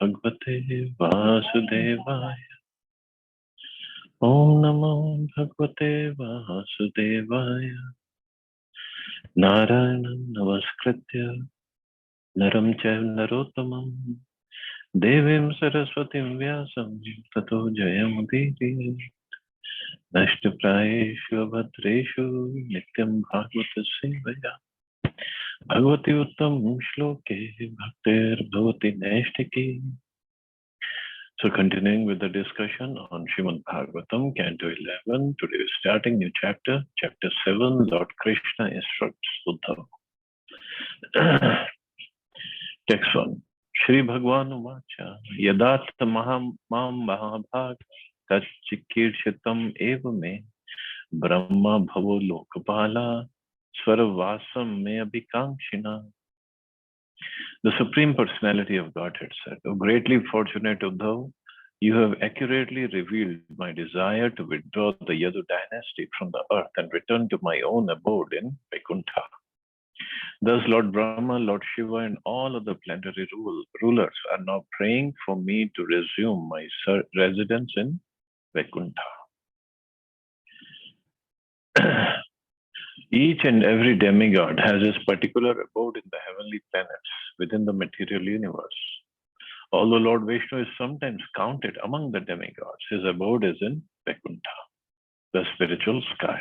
Bhagavate Vasudevaya. Om Namo Bhagavate Vasudevaya. Narayanam Namaskritya Naram Chaiv Narottamam Devim Saraswatim Vyasam Tato Jayamudiri Nashtaprayeshu Bhadreshu Nityam Bhagavata Sevaya Bhagavati Uttam Shloke Bhaktir Bhavati Naishtiki. So continuing with the discussion on Srimad Bhagavatam, Canto 11, today we're starting new chapter, chapter 7, Lord Krishna instructs Uddhava. Text 1. Shri Bhagwan Uvacha Yadat Maham Mahabhag Tachikirchitam Eva Me Brahma Bhavo Lokapala Swaravasam Me Abhikankshina. The Supreme Personality of Godhead said, O greatly fortunate Uddhava, you have accurately revealed my desire to withdraw the Yadu dynasty from the earth and return to my own abode in Vaikuntha. Thus, Lord Brahma, Lord Shiva, and all other planetary rulers are now praying for me to resume my residence in Vaikuntha. Each and every demigod has his particular abode in the heavenly planets within the material universe. Although Lord Vishnu is sometimes counted among the demigods, his abode is in Vaikuntha, the spiritual sky.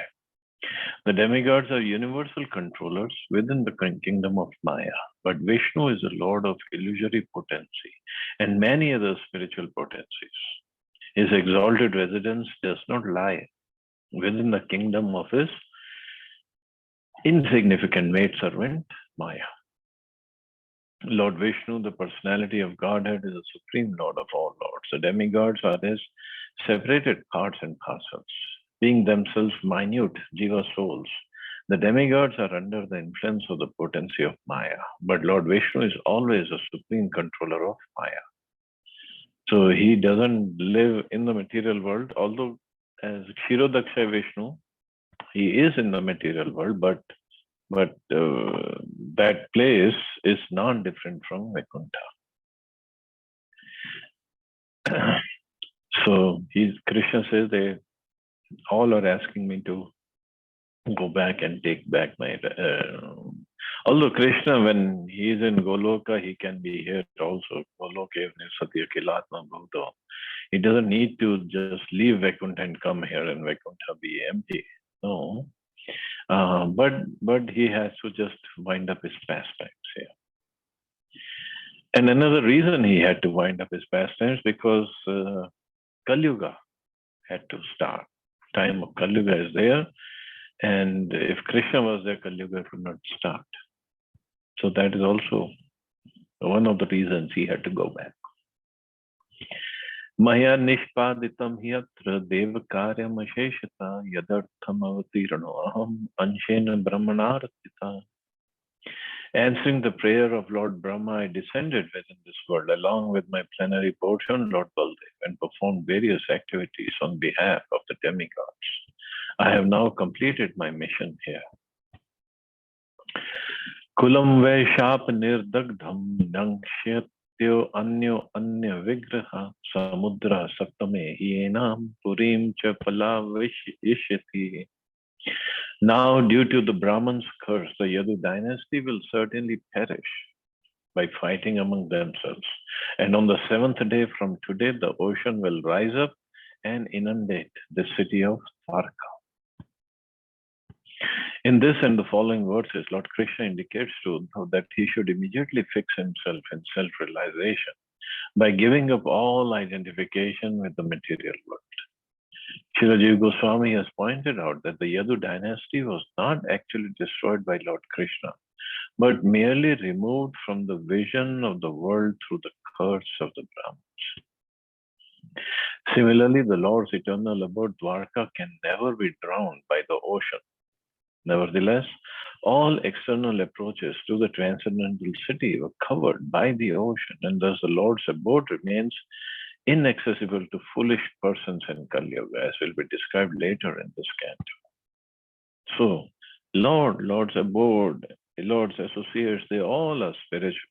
The demigods are universal controllers within the kingdom of Maya, but Vishnu is the Lord of illusory potency and many other spiritual potencies. His exalted residence does not lie within the kingdom of his insignificant maidservant Maya. Lord Vishnu, the personality of Godhead, is the supreme Lord of all lords. The demigods are his separated parts and parcels. Being themselves minute jiva souls, the demigods are under the influence of the potency of Maya. But Lord Vishnu is always the supreme controller of Maya. So he doesn't live in the material world, although as Kshirodaksha Vishnu, he is in the material world, but that place is not different from Vaikuntha. So Krishna says they all are asking me to go back and take back my. Although Krishna, when he is in Goloka, he can be here also. Goloka Satya Kilatma Bhutto. He doesn't need to just leave Vaikuntha and come here and Vaikuntha be empty. No. But he has to just wind up his pastimes here. And another reason he had to wind up his pastimes because Kali Yuga had to start. Time of Kali Yuga is there, and if Krishna was there, Kali Yuga would not start. So that is also one of the reasons he had to go back. Maya nishpaditam hyatra devakaryam asheshata yadartham avatirano aham anshena brahmanartita. Answering the prayer of Lord Brahma, I descended within this world along with my plenary portion, Lord Baldev, and performed various activities on behalf of the demigods. I have now completed my mission here. Kulam Vaishap Nirdagdham Nangshyatyo Anyo Anya Vigraha Samudra Saptame Yenam Purim Cha Palavishyati. Now, due to the Brahman's curse, the Yadu dynasty will certainly perish by fighting among themselves. And on the seventh day from today, the ocean will rise up and inundate the city of Dwarka. In this and the following verses, Lord Krishna indicates to Uddhava that he should immediately fix himself in self-realization by giving up all identification with the material world. Srila Jiva Goswami has pointed out that the Yadu dynasty was not actually destroyed by Lord Krishna, but merely removed from the vision of the world through the curse of the Brahmins. Similarly, the Lord's eternal abode Dwarka can never be drowned by the ocean. Nevertheless, all external approaches to the transcendental city were covered by the ocean, and thus the Lord's abode remains inaccessible to foolish persons in Kali Yuga, as will be described later in this canto. So, Lord's abode, Lord's associates, they all are spiritual.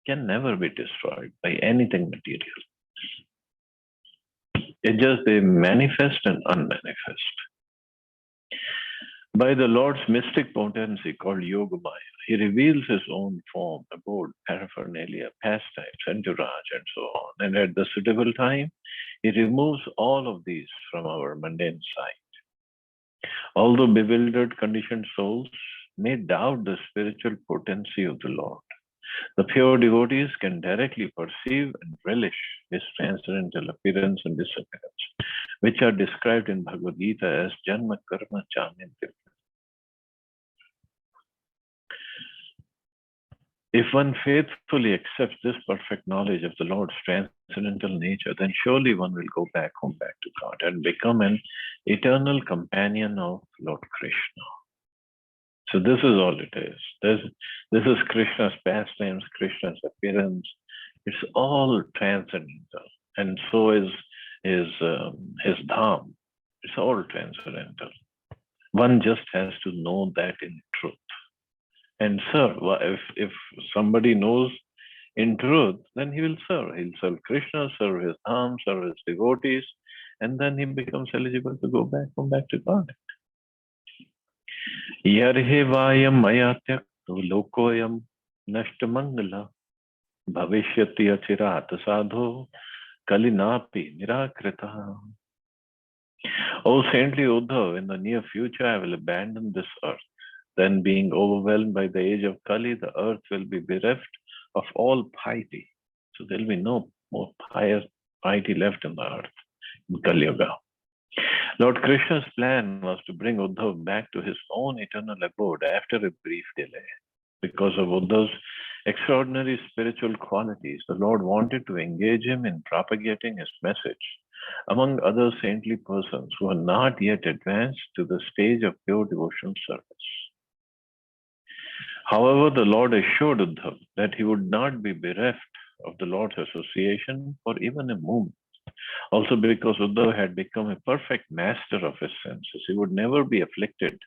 can never be destroyed by anything material. It's just they manifest and unmanifest. By the Lord's mystic potency called Yogamaya, he reveals his own form, abode, paraphernalia, pastimes, entourage, and so on. And at the suitable time, he removes all of these from our mundane sight. Although bewildered, conditioned souls may doubt the spiritual potency of the Lord, the pure devotees can directly perceive and relish his transcendental appearance and disappearance, which are described in Bhagavad Gita as Janma Karma Chamyanti. If one faithfully accepts this perfect knowledge of the Lord's transcendental nature, then surely one will go back home, back to God, and become an eternal companion of Lord Krishna. So this is all it is. This is Krishna's pastimes, Krishna's appearance. It's all transcendental, and so is his dham. It's all transcendental. One just has to know that in truth. And serve. If somebody knows in truth, then he will serve. He'll serve Krishna, serve his dham, serve his devotees, and then he becomes eligible to go back home, back to God. Yarhe vayam mayatyak lokoyam nashtamangala bhavishyati achirat sadho kalinapi nirakrita. O saintly Uddhav, in the near future I will abandon this earth. Then, being overwhelmed by the age of Kali, the earth will be bereft of all piety. So there will be no more piety left in the earth in Kali Yuga. Lord Krishna's plan was to bring Uddhav back to his own eternal abode after a brief delay. Because of Uddhav's extraordinary spiritual qualities, the Lord wanted to engage him in propagating his message among other saintly persons who are not yet advanced to the stage of pure devotional service. However, the Lord assured Uddhav that he would not be bereft of the Lord's association for even a moment. Also, because Uddhav had become a perfect master of his senses, he would never be afflicted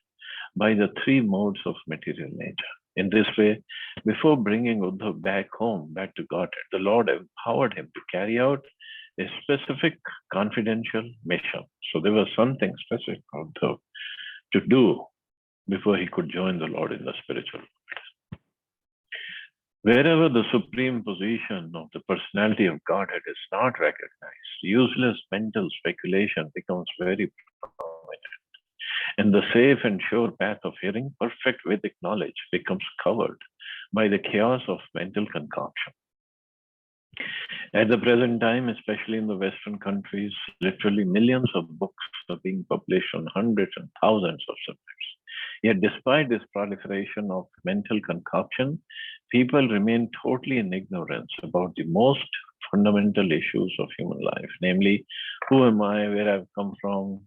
by the three modes of material nature. In this way, before bringing Uddhav back home, back to Godhead, the Lord empowered him to carry out a specific confidential mission. So there was something specific for Uddhav to do before he could join the Lord in the spiritual world. Wherever the supreme position of the personality of Godhead is not recognized, useless mental speculation becomes very prominent. And the safe and sure path of hearing, perfect Vedic knowledge, becomes covered by the chaos of mental concoction. At the present time, especially in the Western countries, literally millions of books are being published on hundreds and thousands of subjects. Yet despite this proliferation of mental concoction, people remain totally in ignorance about the most fundamental issues of human life, namely, who am I, where I've come from,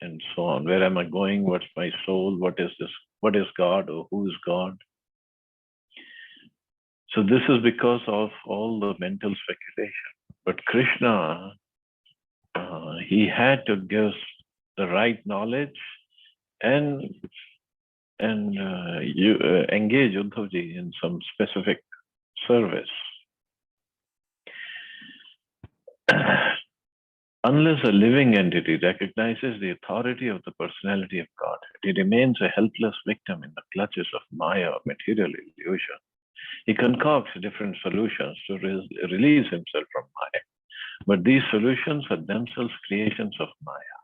and so on. Where am I going? What's my soul? What is this? What is God, or who is God? So this is because of all the mental speculation. But Krishna, he had to give the right knowledge and engage Uddhavji in some specific service. Unless a living entity recognizes the authority of the personality of God, he remains a helpless victim in the clutches of Maya, material illusion. He concocts different solutions to release himself from Maya. But these solutions are themselves creations of Maya.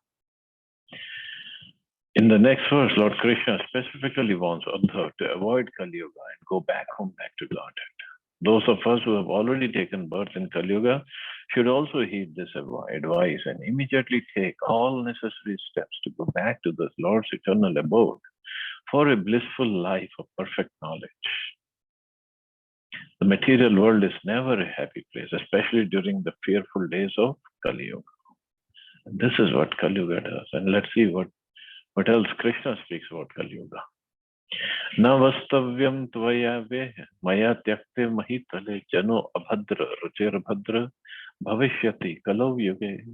In the next verse, Lord Krishna specifically warns Uddhav to avoid Kali Yuga and go back home, back to Godhead. Those of us who have already taken birth in Kali Yuga should also heed this advice and immediately take all necessary steps to go back to the Lord's eternal abode for a blissful life of perfect knowledge. The material world is never a happy place, especially during the fearful days of Kali Yuga. And this is what Kali Yuga does. And let's see what else Krishna speaks about Kali Yuga. Na vastavyam tvaya veha maya tyakte mahitale jano abhadra ruchir bhadra bhavishyati kalau yuge.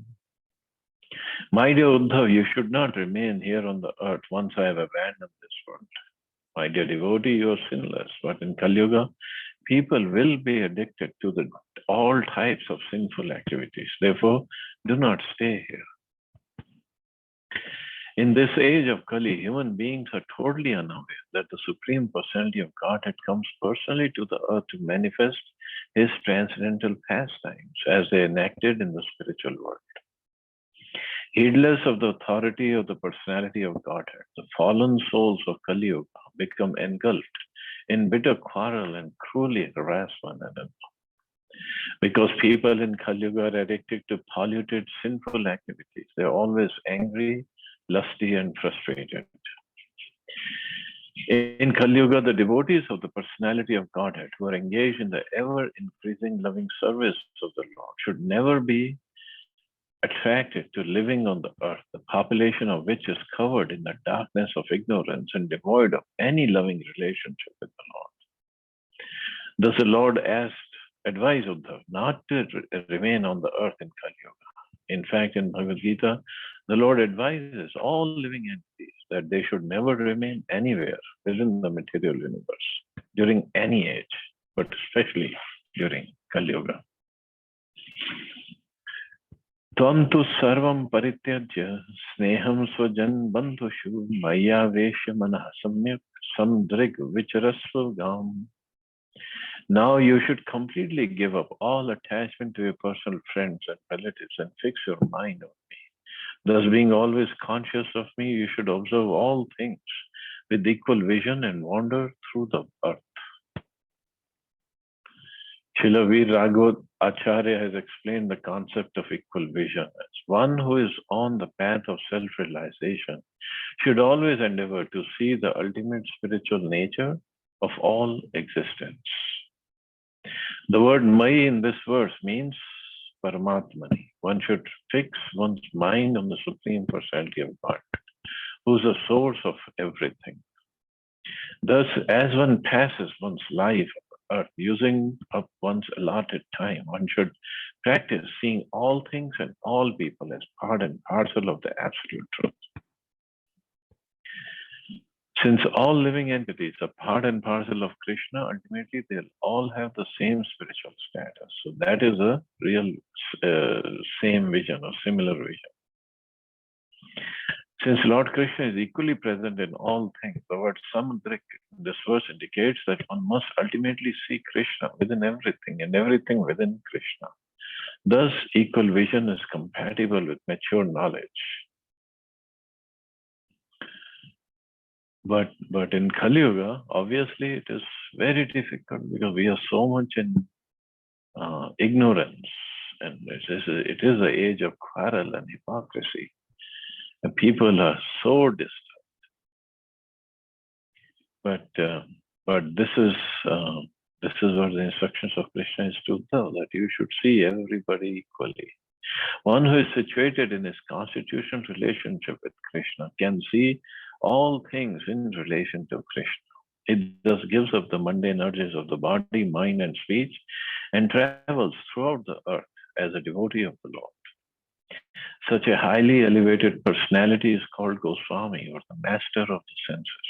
My dear Uddhav, you should not remain here on the earth once I have abandoned this world. My dear devotee, you are sinless. But in Kali Yuga, people will be addicted to all types of sinful activities. Therefore, do not stay here. In this age of Kali, human beings are totally unaware that the Supreme Personality of Godhead comes personally to the earth to manifest his transcendental pastimes as they enacted in the spiritual world. Heedless of the authority of the Personality of Godhead, the fallen souls of Kali Yuga become engulfed in bitter quarrel and cruelly harass one another. Because people in Kali Yuga are addicted to polluted, sinful activities, they're always angry, lusty, and frustrated. In Kali Yuga, the devotees of the Personality of Godhead who are engaged in the ever-increasing loving service of the Lord should never be attracted to living on the earth, the population of which is covered in the darkness of ignorance and devoid of any loving relationship with the Lord. Thus the Lord advised Uddhava not to remain on the earth in Kali Yuga. In fact, in Bhagavad Gita, the Lord advises all living entities that they should never remain anywhere within the material universe during any age, but especially during Kali Yuga. Tvam tu sarvam parityajya sneham swajan bandhushu maya vesha manah samyak samdrig vicharasva gam. Now you should completely give up all attachment to your personal friends and relatives and fix your mind on me. Thus, being always conscious of me, you should observe all things with equal vision and wander through the earth. Srila Veer Raghav Acharya has explained the concept of equal vision as one who is on the path of self-realization should always endeavor to see the ultimate spiritual nature of all existence. The word Mai in this verse means Paramatmani. One should fix one's mind on the Supreme Personality of God, who is the source of everything. Thus, as one passes one's life on earth, using up one's allotted time, one should practice seeing all things and all people as part and parcel of the absolute truth. Since all living entities are part and parcel of Krishna, ultimately they'll all have the same spiritual status. So that is a real same vision or similar vision. Since Lord Krishna is equally present in all things, the word Samudrik in this verse indicates that one must ultimately see Krishna within everything and everything within Krishna. Thus, equal vision is compatible with mature knowledge. But in Kali Yuga, obviously it is very difficult because we are so much in ignorance, and it is the age of quarrel and hypocrisy. And people are so distant. But this is what the instructions of Krishna is to tell, that you should see everybody equally. One who is situated in his constitutional relationship with Krishna can see all things in relation to Krishna. It thus gives up the mundane urges of the body, mind, and speech and travels throughout the earth as a devotee of the Lord. Such a highly elevated personality is called Goswami, or the master of the senses.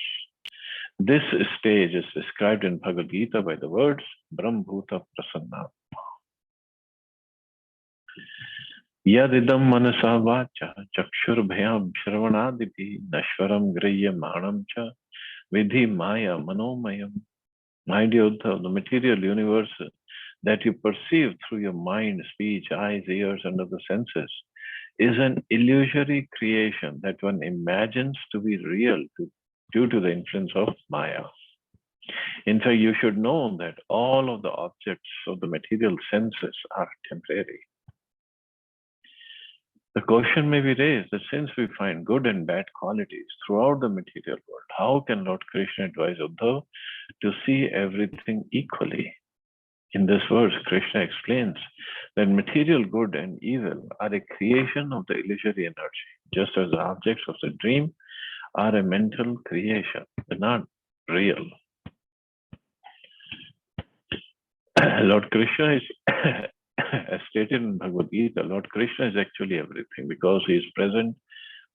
This stage is described in Bhagavad Gita by the words Brahmbhuta Prasanna. Yadidam manasa vacha chakshur bhayam shravanadibhi nashwaram grihya manam cha vidhi maya manomayam. My dear Uddhava, the material universe that you perceive through your mind, speech, eyes, ears, and other senses is an illusory creation that one imagines to be real due to the influence of Maya. In fact, you should know that all of the objects of the material senses are temporary. The question may be raised that since we find good and bad qualities throughout the material world, how can Lord Krishna advise Uddhava to see everything equally? In this verse, Krishna explains that material good and evil are a creation of the illusory energy, just as the objects of the dream are a mental creation. They're not real. Lord Krishna is, as stated in Bhagavad Gita, Lord Krishna is actually everything because he is present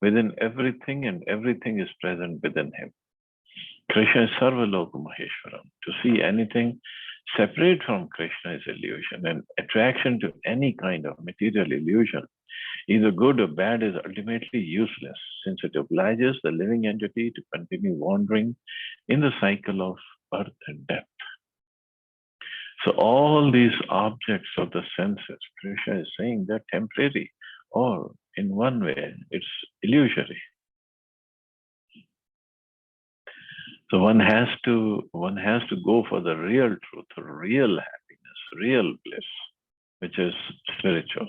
within everything and everything is present within him. Krishna is Sarvaloka Maheshwaram. To see anything separate from Krishna is illusion, and attraction to any kind of material illusion, either good or bad, is ultimately useless, since it obliges the living entity to continue wandering in the cycle of birth and death. So all these objects of the senses, Krishna is saying they're temporary, or in one way, it's illusory. So one has to go for the real truth, real happiness, real bliss, which is spiritual.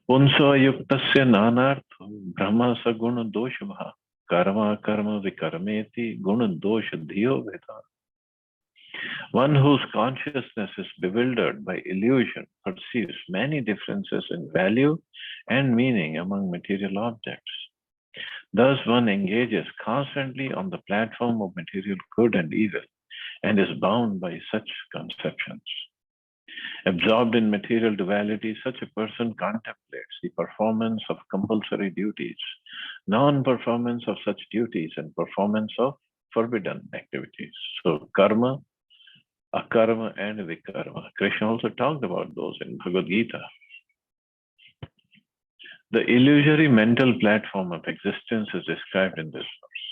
Punso ayuktasya nanartho brahma saguna doshava karma karma vikarmeti guna dosha dhiyo veda. One whose consciousness is bewildered by illusion perceives many differences in value and meaning among material objects. Thus, one engages constantly on the platform of material good and evil and is bound by such conceptions. Absorbed in material duality, such a person contemplates the performance of compulsory duties, non-performance of such duties, and performance of forbidden activities. So, karma, akarma, and vikarma. Krishna also talked about those in Bhagavad Gita. The illusory mental platform of existence is described in this verse.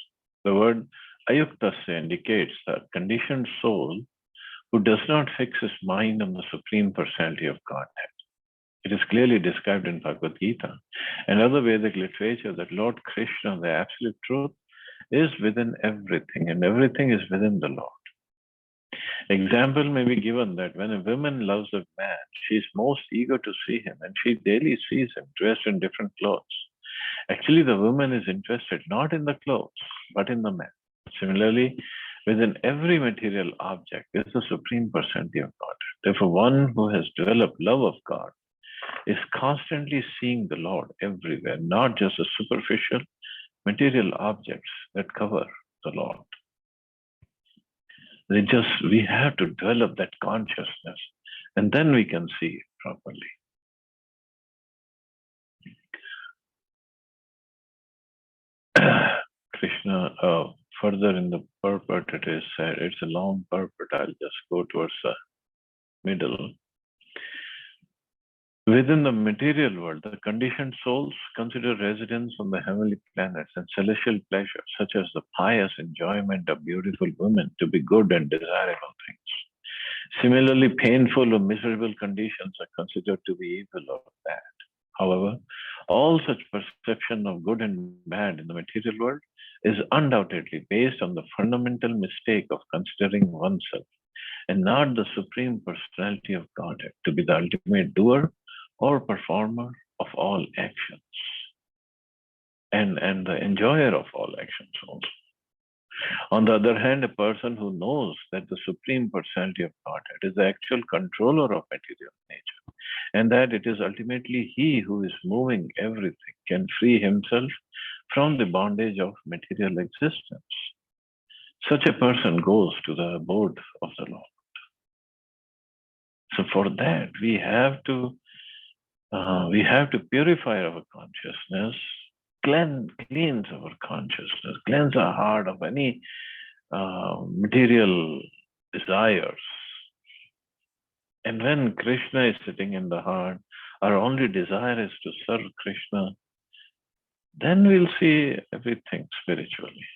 The word ayuktasya indicates the conditioned soul who does not fix his mind on the Supreme Personality of Godhead. It is clearly described in Bhagavad Gita and other Vedic literature that Lord Krishna, the Absolute Truth, is within everything, and everything is within the Lord. Example may be given that when a woman loves a man, she is most eager to see him, and she daily sees him dressed in different clothes. Actually, the woman is interested not in the clothes, but in the man. Similarly, within every material object is the Supreme Personality of God. Therefore, one who has developed love of God is constantly seeing the Lord everywhere, not just the superficial material objects that cover the Lord. We have to develop that consciousness, and then we can see it properly. Krishna, further in the purport, it is said, it's a long purport, I'll just go towards the middle. Within the material world, the conditioned souls consider residence on the heavenly planets and celestial pleasures, such as the pious enjoyment of beautiful women, to be good and desirable things. Similarly, painful or miserable conditions are considered to be evil or bad. However, all such perception of good and bad in the material world is undoubtedly based on the fundamental mistake of considering oneself and not the Supreme Personality of Godhead to be the ultimate doer or performer of all actions, and the enjoyer of all actions also. On the other hand, a person who knows that the Supreme Personality of Godhead is the actual controller of material nature, and that it is ultimately He who is moving everything, can free himself from the bondage of material existence. Such a person goes to the abode of the Lord. So for that, we have to purify our consciousness, cleanse our consciousness, cleanse our heart of any material desires. And when Krishna is sitting in the heart, our only desire is to serve Krishna, then we'll see everything spiritually.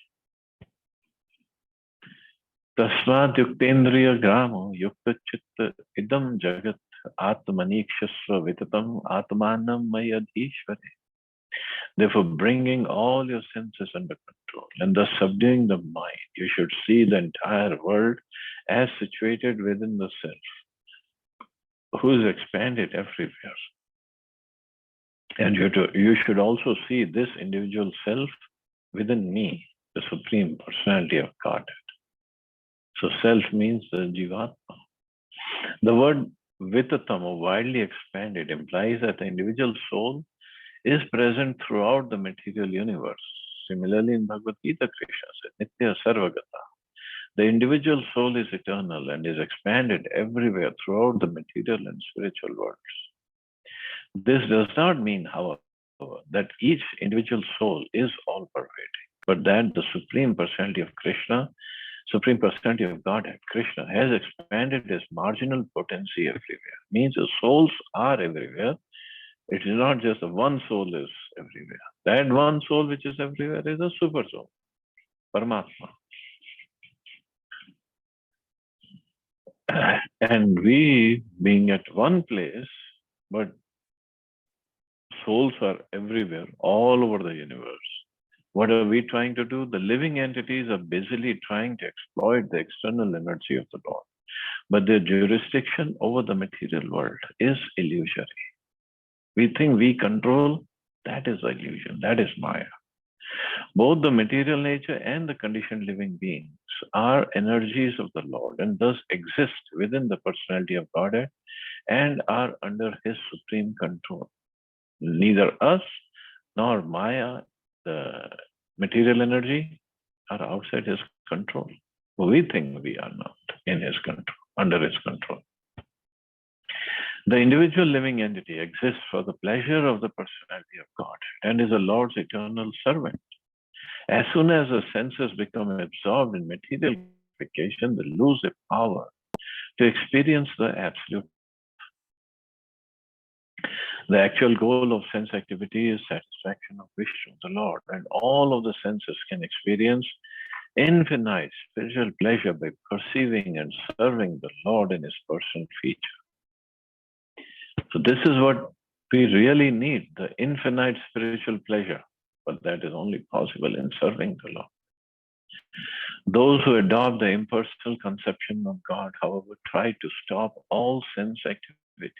Tasmad yuktendriya gramo yukta chitta idam jagat atmanikshasva vitatam atmanam mayadhishvare. Therefore, bringing all your senses under control and thus subduing the mind, you should see the entire world as situated within the self, who is expanded everywhere. And you should also see this individual self within me, the Supreme Personality of Godhead. So self means the Jivatma. The word Vitatam, or widely expanded, implies that the individual soul is present throughout the material universe. Similarly, in Bhagavad Gita, Krishna said, Nitya Sarvagata. The individual soul is eternal and is expanded everywhere throughout the material and spiritual worlds. This does not mean, however, that each individual soul is all-pervading. but that the Supreme Personality of Krishna, Supreme Personality of Godhead, Krishna, has expanded his marginal potency everywhere. Means the souls are everywhere. It is not just the one soul is everywhere. That one soul which is everywhere is a super soul, Paramatma. And we being at one place, but souls are everywhere, all over the universe. What are we trying to do? The living entities are busily trying to exploit the external energy of the Lord. But their jurisdiction over the material world is illusory. We think we control, that is illusion, that is Maya. Both the material nature and the conditioned living beings are energies of the Lord and thus exist within the personality of Godhead and are under his supreme control. Neither us nor Maya, the material energy, are outside his control. We think we are not in his control, under his control. The individual living entity exists for the pleasure of the personality of God and is the Lord's eternal servant. As soon as the senses become absorbed in material gratification, they lose their power to experience the absolute. The actual goal of sense activity is satisfaction of Vishnu, the Lord, and all of the senses can experience infinite spiritual pleasure by perceiving and serving the Lord in his personal feature. So this is what we really need, the infinite spiritual pleasure, but that is only possible in serving the Lord. Those who adopt the impersonal conception of God, however, try to stop all sense activity.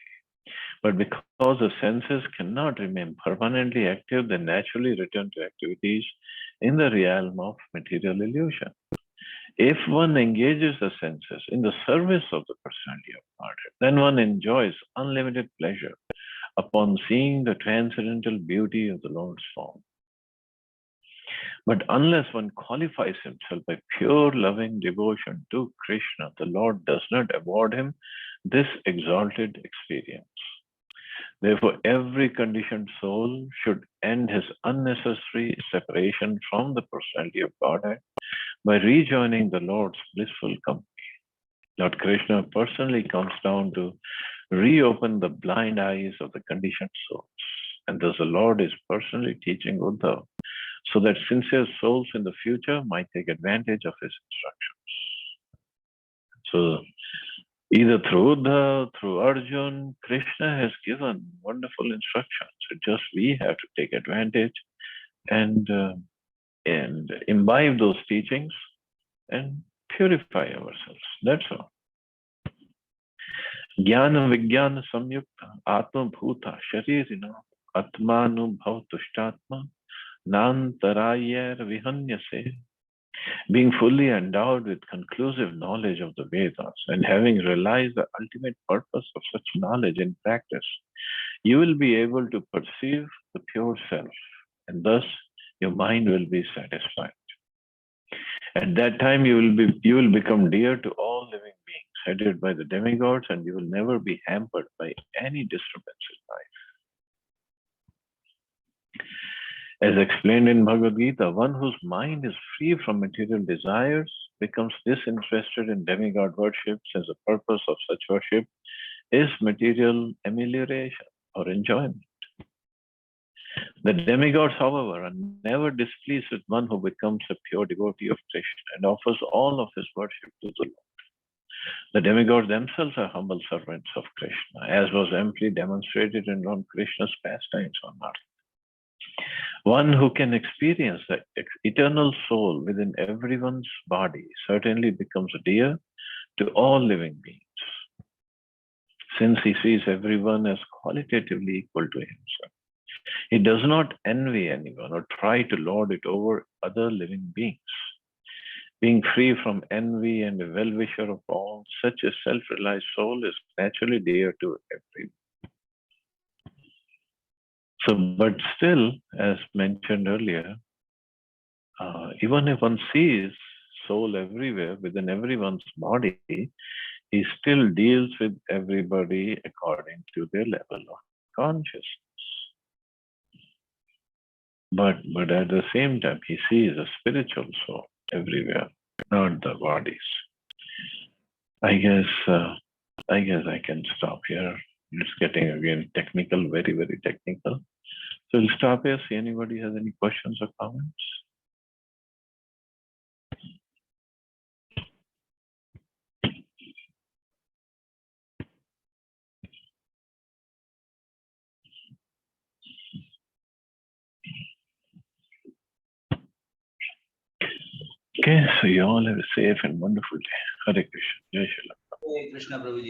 But because the senses cannot remain permanently active, they naturally return to activities in the realm of material illusion. If one engages the senses in the service of the personality of Godhead, then one enjoys unlimited pleasure upon seeing the transcendental beauty of the Lord's form. But unless one qualifies himself by pure loving devotion to Krishna, the Lord does not award him this exalted experience. Therefore, every conditioned soul should end his unnecessary separation from the personality of Godhead by rejoining the Lord's blissful company. Lord Krishna personally comes down to reopen the blind eyes of the conditioned souls. And thus the Lord is personally teaching Uddhava so that sincere souls in the future might take advantage of his instructions. So either through Uddhava, through Arjun, Krishna has given wonderful instructions. It's just we have to take advantage and imbibe those teachings and purify ourselves. That's all. Jnana Vijnana Samyukta Atma Bhuta Sharirina Atmanubhav Tushtatma Nantarayar Vihanyase. Being fully endowed with conclusive knowledge of the Vedas and having realized the ultimate purpose of such knowledge in practice, you will be able to perceive the pure self, and thus your mind will be satisfied. At that time, you will become dear to all living beings, headed by the demigods, and you will never be hampered by any disturbance in life. As explained in Bhagavad Gita, one whose mind is free from material desires becomes disinterested in demigod worship, since the purpose of such worship is material amelioration or enjoyment. The demigods, however, are never displeased with one who becomes a pure devotee of Krishna and offers all of his worship to the Lord. The demigods themselves are humble servants of Krishna, as was amply demonstrated in Lord Krishna's pastimes on earth. One who can experience the eternal soul within everyone's body certainly becomes dear to all living beings, since he sees everyone as qualitatively equal to himself. He does not envy anyone or try to lord it over other living beings. Being free from envy and a well-wisher of all, such a self-realized soul is naturally dear to everyone. So, but still, as mentioned earlier, even if one sees soul everywhere, within everyone's body, he still deals with everybody according to their level of consciousness. but at the same time, he sees a spiritual soul everywhere, not the bodies. I guess I can stop here. It's getting again technical, very, very technical. So we'll stop here. See anybody has any questions or comments? Okay, so you all have a safe and wonderful day. Hare Krishna. Jai Shri Ram. Hare Krishna, Prabhuji.